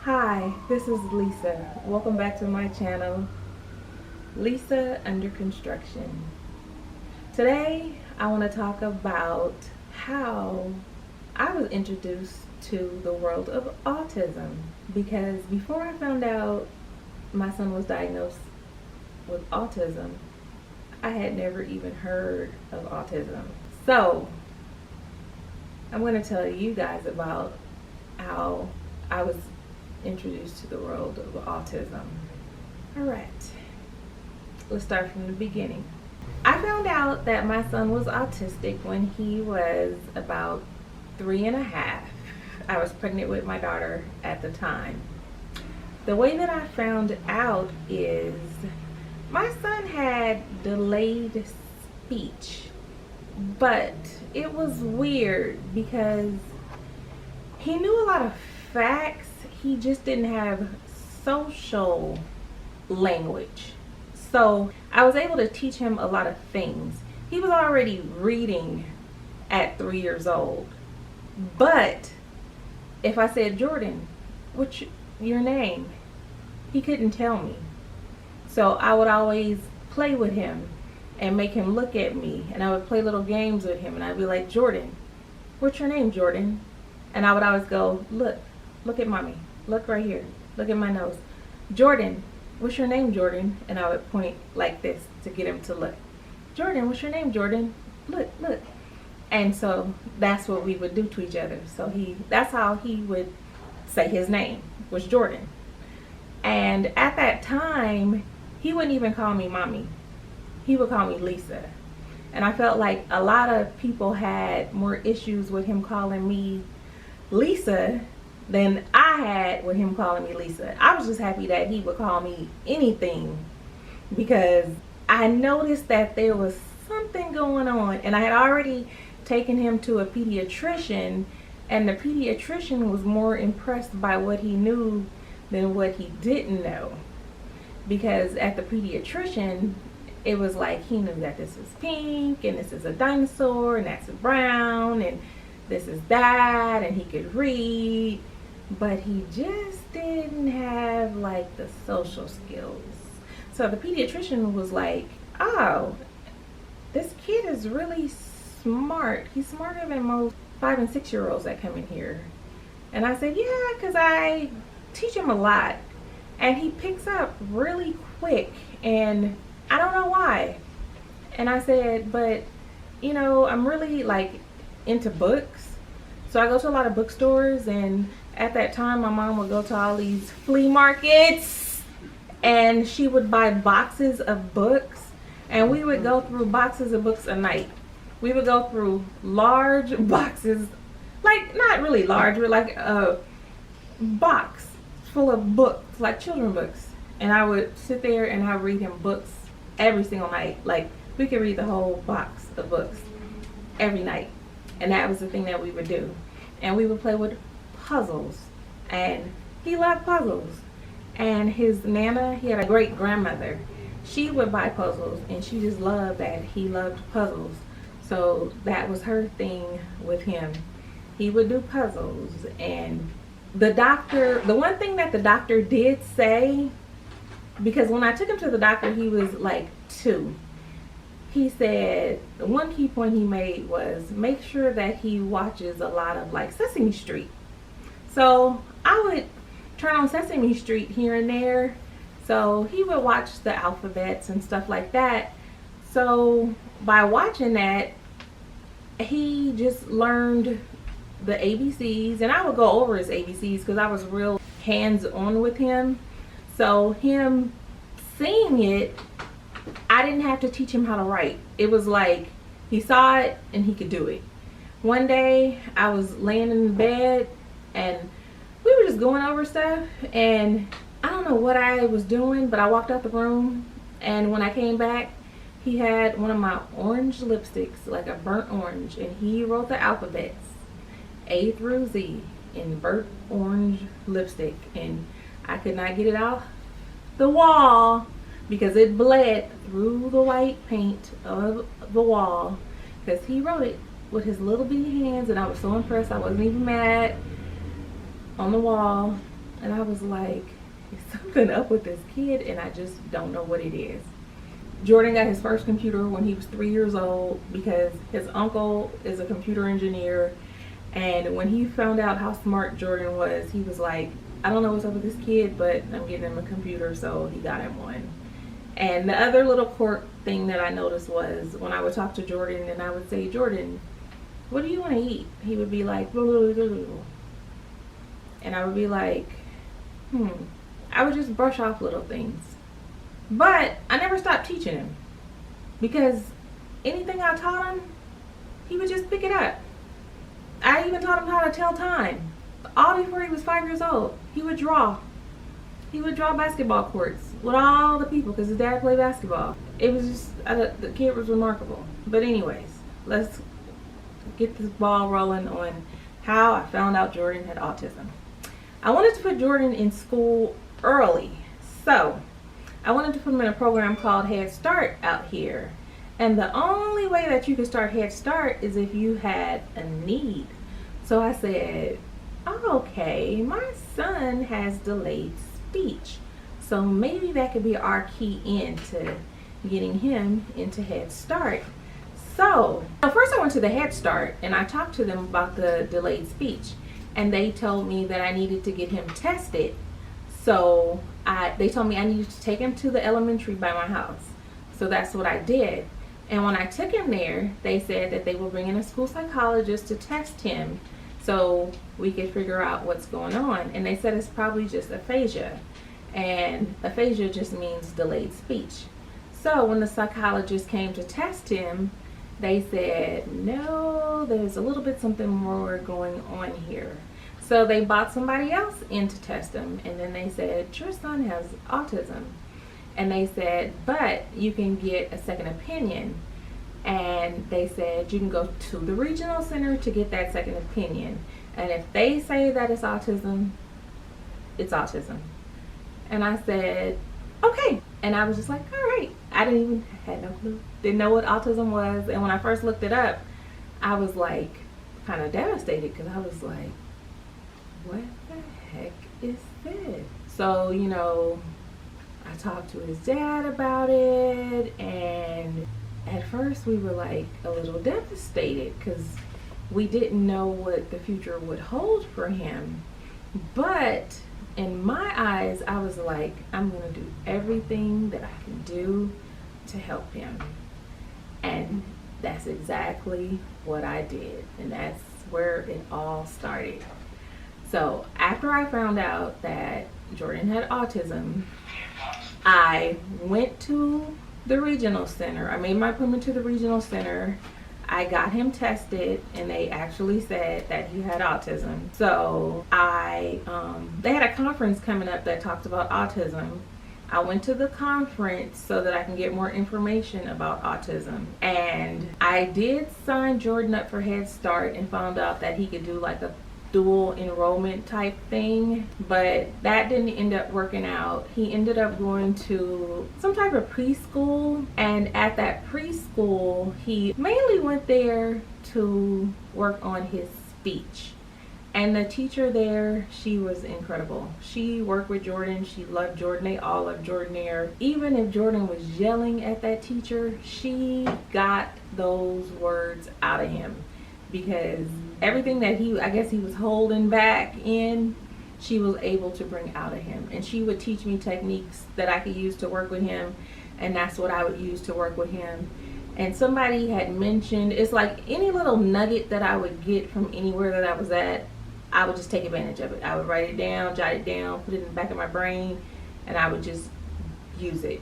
Hi, this is Lisa. Welcome back to my channel, Lisa Under Construction. Today, I want to talk about how I was introduced to the world of autism, because before I found out my son was diagnosed with autism, I had never even heard of autism. So, I'm going to tell you guys about how I was introduced to the world of autism. Alright, let's start from the beginning. I found out that my son was autistic when he was about 3.5. I was pregnant with my daughter at the time. The way that I found out is my son had delayed speech, but it was weird because he knew a lot of facts. He just didn't have social language. So I was able to teach him a lot of things. He was already reading at 3 years old. But if I said, Jordan, what's your name? He couldn't tell me. So I would always play with him and make him look at me. And I would play little games with him. And I'd be like, Jordan, what's your name, Jordan? And I would always go, look at mommy. Look right here. Look at my nose. Jordan, what's your name, Jordan? And I would point like this to get him to look. Jordan, what's your name, Jordan? Look. And so that's what we would do to each other. So that's how he would say his name, was Jordan. And at that time, he wouldn't even call me mommy. He would call me Lisa. And I felt like a lot of people had more issues with him calling me Lisa than I had with him calling me Lisa. I was just happy that he would call me anything, because I noticed that there was something going on, and I had already taken him to a pediatrician, and the pediatrician was more impressed by what he knew than what he didn't know. Because at the pediatrician, it was like he knew that this is pink, and this is a dinosaur, and that's a brown, and this is that, and he could read, but he just didn't have like the social skills. So the pediatrician was like, oh, this kid is really smart. He's smarter than most 5 and 6 year olds that come in here. And I said, yeah, because I teach him a lot, and he picks up really quick, and I don't know why. And I said, but you know, I'm really like into books, so I go to a lot of bookstores, and at that time my mom would go to all these flea markets, and she would buy boxes of books, and we would go through boxes of books a night. We would go through large boxes, like not really large, but like a box full of books, like children books, and I would sit there and I would read him books every single night. Like we could read the whole box of books every night. And that was the thing that we would do. And we would play with puzzles. And he loved puzzles. And his nana, he had a great grandmother. She would buy puzzles, and she just loved that he loved puzzles. So that was her thing with him. He would do puzzles. And the one thing that the doctor did say, because when I took him to the doctor, he was like 2. He said the one key point he made was make sure that he watches a lot of like Sesame Street. So I would turn on Sesame Street here and there. So he would watch the alphabets and stuff like that. So by watching that, he just learned the ABCs, and I would go over his ABCs because I was real hands-on with him. So him seeing it, I didn't have to teach him how to write. It was like he saw it and he could do it. One day I was laying in bed and we were just going over stuff, and I don't know what I was doing, but I walked out the room, and when I came back, he had one of my orange lipsticks, like a burnt orange, and he wrote the alphabets A through Z in burnt orange lipstick, and I could not get it off the wall because it bled through the white paint of the wall, because he wrote it with his little bitty hands, and I was so impressed. I wasn't even mad. On the wall, And I was like, there's something up with this kid and I just don't know what it is. Jordan got his first computer when he was 3 years old because his uncle is a computer engineer. And when he found out how smart Jordan was, he was like, I don't know what's up with this kid, but I'm getting him a computer, so he got him one. And the other little quirk thing that I noticed was when I would talk to Jordan and I would say, Jordan, what do you want to eat? He would be like, blah, blah, blah, blah. And I would be like, I would just brush off little things. But I never stopped teaching him because anything I taught him, he would just pick it up. I even taught him how to tell time. All before he was 5 years old. He would draw. He would draw basketball courts with all the people because his dad played basketball. It was just, the kid was remarkable. But anyways, let's get this ball rolling on how I found out Jordan had autism. I wanted to put Jordan in school early. So I wanted to put him in a program called Head Start out here. And the only way that you could start Head Start is if you had a need. So I said, okay, my son has delayed speech. So maybe that could be our key into getting him into Head Start. So first I went to the Head Start and I talked to them about the delayed speech. And they told me that I needed to get him tested. So they told me I needed to take him to the elementary by my house. So that's what I did. And when I took him there, they said that they will bring in a school psychologist to test him so we could figure out what's going on. And they said it's probably just aphasia. And aphasia just means delayed speech. So when the psychologist came to test him, they said, no, there's a little bit something more going on here. So they brought somebody else in to test him. And then they said, your son has autism. And they said, but you can get a second opinion. And they said, you can go to the regional center to get that second opinion. And if they say that it's autism, it's autism. And I said, okay. And I was just like, all right. I had no clue. Didn't know what autism was. And when I first looked it up, I was like kind of devastated because I was like, what the heck is this? So, you know, I talked to his dad about it, and at first we were like a little devastated because we didn't know what the future would hold for him. But in my eyes, I was like, I'm going to do everything that I can do to help him. And that's exactly what I did. And that's where it all started. So after I found out that Jordan had autism, I went to the regional center. I made my appointment to the regional center. I got him tested and they actually said that he had autism. So they had a conference coming up that talked about autism. I went to the conference so that I can get more information about autism. And I did sign Jordan up for Head Start and found out that he could do like a dual enrollment type thing, but that didn't end up working out. He ended up going to some type of preschool, and at that preschool he mainly went there to work on his speech. And the teacher there, she was incredible. She worked with Jordan. She loved Jordan. They all loved Jordan there. Even if Jordan was yelling at that teacher, she got those words out of him. Because everything that I guess he was holding back in, she was able to bring out of him. And she would teach me techniques that I could use to work with him. And that's what I would use to work with him. And somebody had mentioned, it's like any little nugget that I would get from anywhere that I was at, I would just take advantage of it. I would write it down, jot it down, put it in the back of my brain, and I would just use it.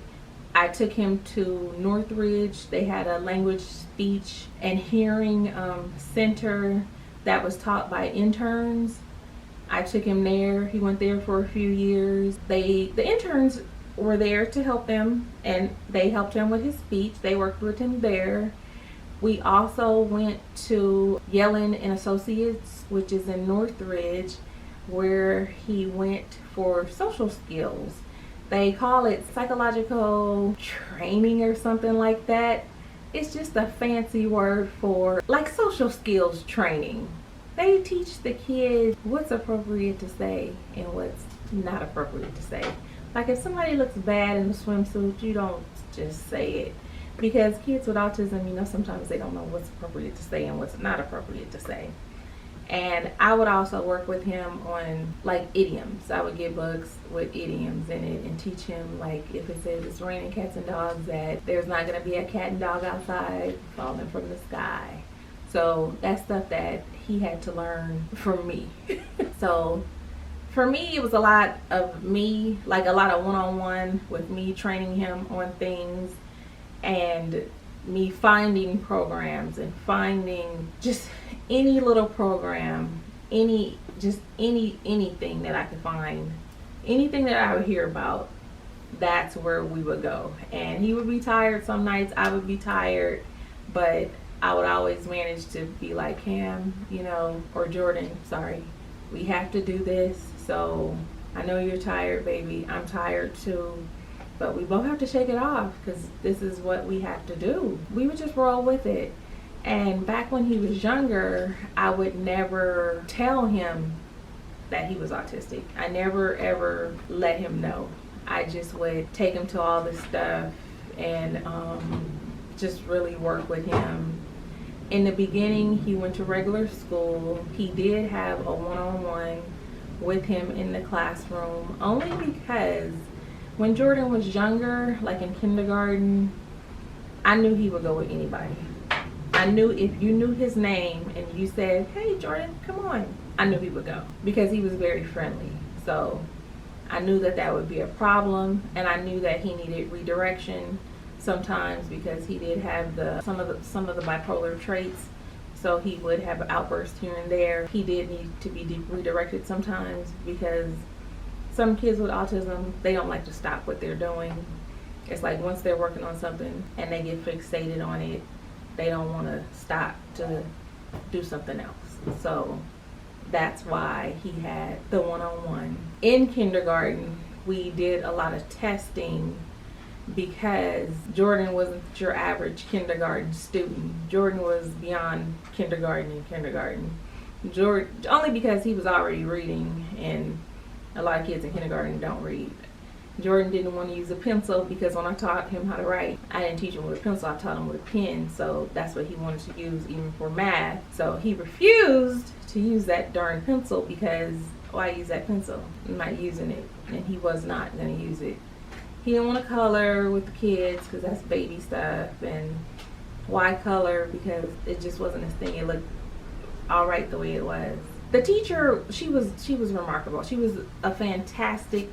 I took him to Northridge. They had a language, speech, and hearing center that was taught by interns. I took him there. He went there for a few years. The interns were there to help him, and they helped him with his speech. They worked with him there. We also went to Yellen and Associates, which is in Northridge, where he went for social skills. They call it psychological training or something like that. It's just a fancy word for like social skills training. They teach the kids what's appropriate to say and what's not appropriate to say. Like if somebody looks bad in a swimsuit, you don't just say it. Because kids with autism, sometimes they don't know what's appropriate to say and what's not appropriate to say. And I would also work with him on like idioms. I would get books with idioms in it and teach him, like if it says it's raining cats and dogs, that there's not going to be a cat and dog outside falling from the sky. So that's stuff that he had to learn from me. So for me, it was a lot of me, like a lot of one-on-one with me training him on things, and me finding programs and finding just any little program, anything that I could find, anything that I would hear about, that's where we would go. And he would be tired some nights, I would be tired, but I would always manage to be like, Cam, or Jordan, sorry, we have to do this. So I know you're tired, baby. I'm tired too. But we both have to shake it off because this is what we have to do. We would just roll with it. And back when he was younger, I would never tell him that he was autistic. I never ever let him know. I just would take him to all this stuff and just really work with him. In the beginning, he went to regular school. He did have a one-on-one with him in the classroom, only because when Jordan was younger, like in kindergarten, I knew he would go with anybody. I knew if you knew his name and you said, hey Jordan, come on, I knew he would go because he was very friendly. So I knew that would be a problem, and I knew that he needed redirection sometimes because he did have some of the bipolar traits. So he would have outbursts here and there. He did need to be redirected sometimes because some kids with autism, they don't like to stop what they're doing. It's like once they're working on something and they get fixated on it, they don't want to stop to do something else. So that's why he had the one-on-one. In kindergarten, we did a lot of testing because Jordan wasn't your average kindergarten student. Jordan was beyond kindergarten. Jordan, only because he was already reading, and a lot of kids in kindergarten don't read. Jordan didn't want to use a pencil because when I taught him how to write, I didn't teach him with a pencil, I taught him with a pen. So that's what he wanted to use even for math. So he refused to use that darn pencil because why use that pencil? I'm not using it. And he was not going to use it. He didn't want to color with the kids because that's baby stuff. And why color? Because it just wasn't his thing. It looked all right the way it was. The teacher, she was remarkable. She was a fantastic,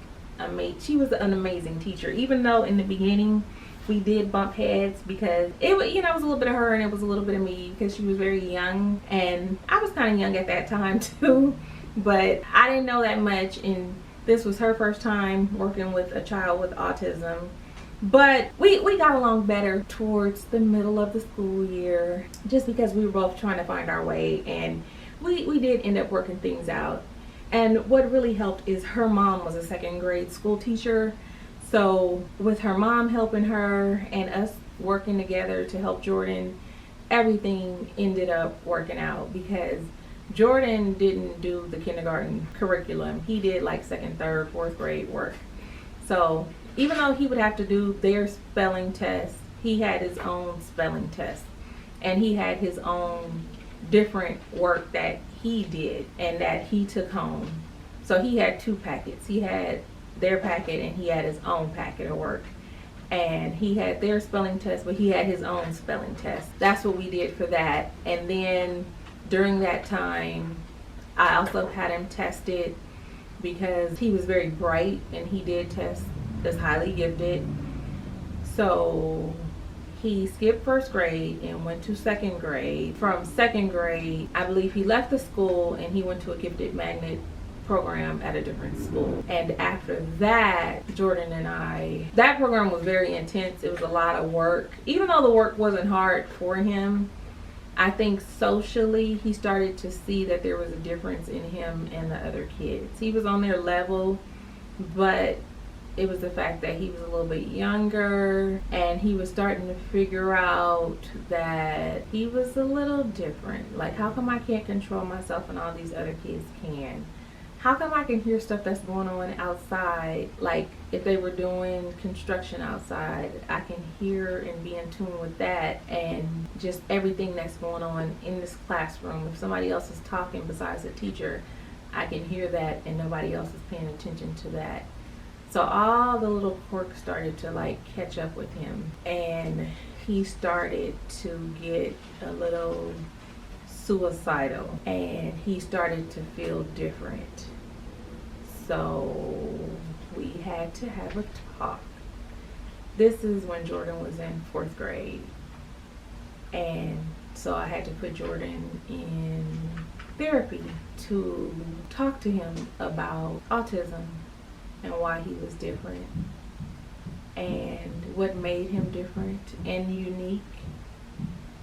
she was an amazing teacher. Even though in the beginning we did bump heads because it was, it was a little bit of her and it was a little bit of me because she was very young and I was kind of young at that time too. But I didn't know that much, and this was her first time working with a child with autism. But we got along better towards the middle of the school year just because we were both trying to find our way, and we did end up working things out. And what really helped is her mom was a second grade school teacher. So with her mom helping her and us working together to help Jordan, everything ended up working out because Jordan didn't do the kindergarten curriculum. He did like second, third, fourth grade work. So even though he would have to do their spelling test, he had his own spelling test. And he had his own different work that he did and that he took home. So he had two packets. He had their packet and he had his own packet of work. And he had their spelling test, but he had his own spelling test. That's what we did for that. And then during that time, I also had him tested because he was very bright and he did test as highly gifted. So he skipped first grade and went to second grade. From second grade, I believe he left the school and he went to a gifted magnet program at a different school. And after that, Jordan and that program was very intense. It was a lot of work. Even though the work wasn't hard for him, I think socially he started to see that there was a difference in him and the other kids. He was on their level, but it was the fact that he was a little bit younger and he was starting to figure out that he was a little different. Like, how come I can't control myself and all these other kids can? how come I can hear stuff that's going on outside? Like if they were doing construction outside, I can hear and be in tune with that, and just everything that's going on in this classroom. If somebody else is talking besides the teacher, I can hear that and nobody else is paying attention to that. So all the little quirks started to like catch up with him, and he started to get a little suicidal, and he started to feel different. So we had to have a talk. This is when Jordan was in 4th grade, and so I had to put Jordan in therapy to talk to him about autism and why he was different and what made him different and unique,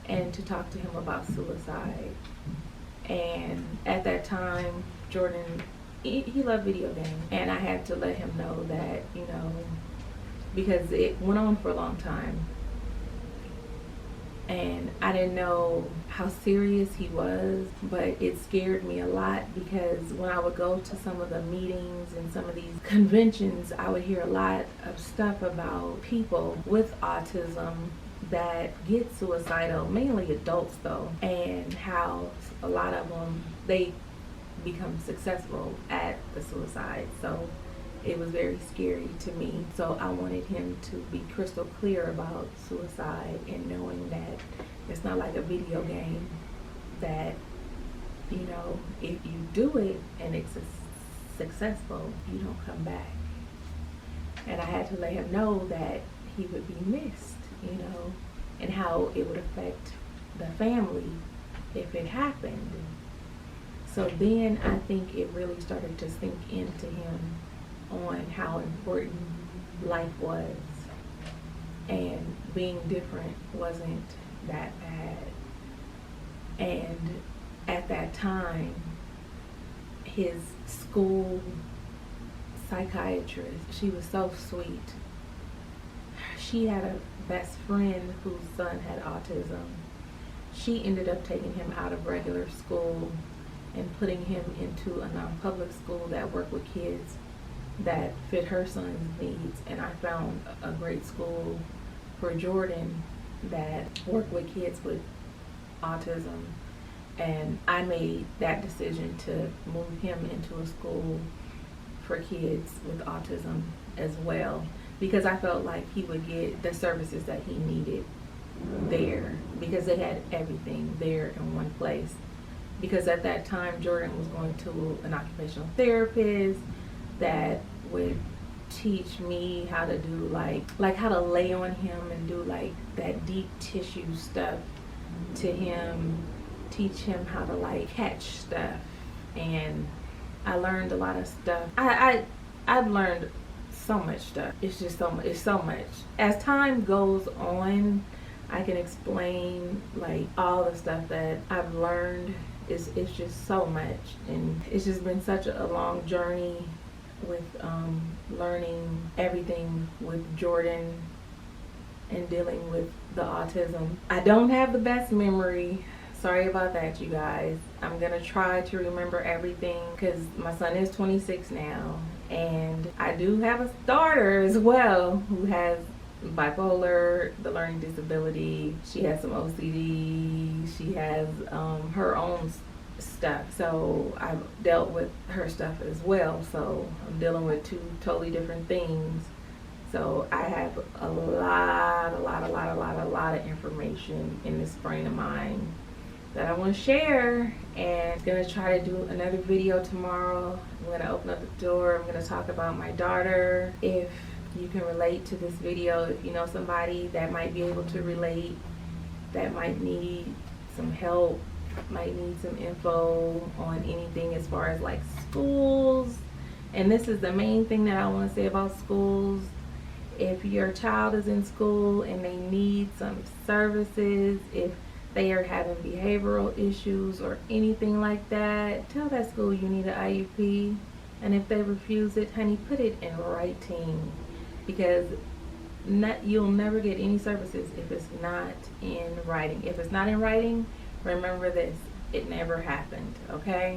and to talk to him about suicide. And at that time, Jordan, he loved video games, and I had to let him know that, you know, because it went on for a long time, and I didn't know how serious he was, but it scared me a lot, because when I would go to some of the meetings and some of these conventions, I would hear a lot of stuff about people with autism that get suicidal, mainly adults though, and how a lot of them, they become successful at the suicide. So it was very scary to me. So I wanted him to be crystal clear about suicide, and knowing that it's not like a video game, that, you know, if you do it and it's successful, you don't come back. And I had to let him know that he would be missed, you know, and how it would affect the family if it happened. So then I think it really started to sink into him on how important life was, and being different wasn't that bad. And at that time, his school psychiatrist, she was so sweet. She had a best friend whose son had autism. She ended up taking him out of regular school and putting him into a non-public school that worked with kids that fit her son's needs. And I found a great school for Jordan that worked with kids with autism, and I made that decision to move him into a school for kids with autism as well, because I felt like he would get the services that he needed there, because they had everything there in one place. Because at that time, Jordan was going to an occupational therapist that would teach me how to do like how to lay on him and do like that deep tissue stuff to him, teach him how to like catch stuff. And I learned a lot of stuff. I've learned so much stuff. It's just so much. It's so much. As time goes on, I can explain like all the stuff that I've learned. It's just so much, and it's just been such a long journey with learning everything with Jordan and dealing with the autism. I don't have the best memory. Sorry about that, you guys. I'm gonna try to remember everything, because my son is 26 now, and I do have a daughter as well who has bipolar, the learning disability. She has some OCD. She has her own stuff. So I've dealt with her stuff as well. So I'm dealing with two totally different things. So I have a lot of information in this brain of mine that I want to share, and I'm gonna try to do another video tomorrow. I'm gonna open up the door. I'm gonna talk about my daughter. If you can relate to this video, if you know somebody that might be able to relate, that might need some help, might need some info on anything as far as like schools. And this is the main thing that I want to say about schools. If your child is in school and they need some services, if they are having behavioral issues or anything like that, tell that school you need an IUP. And if they refuse it, honey, put it in writing, because you'll never get any services if it's not in writing. If it's not in writing, remember this: it never happened, okay?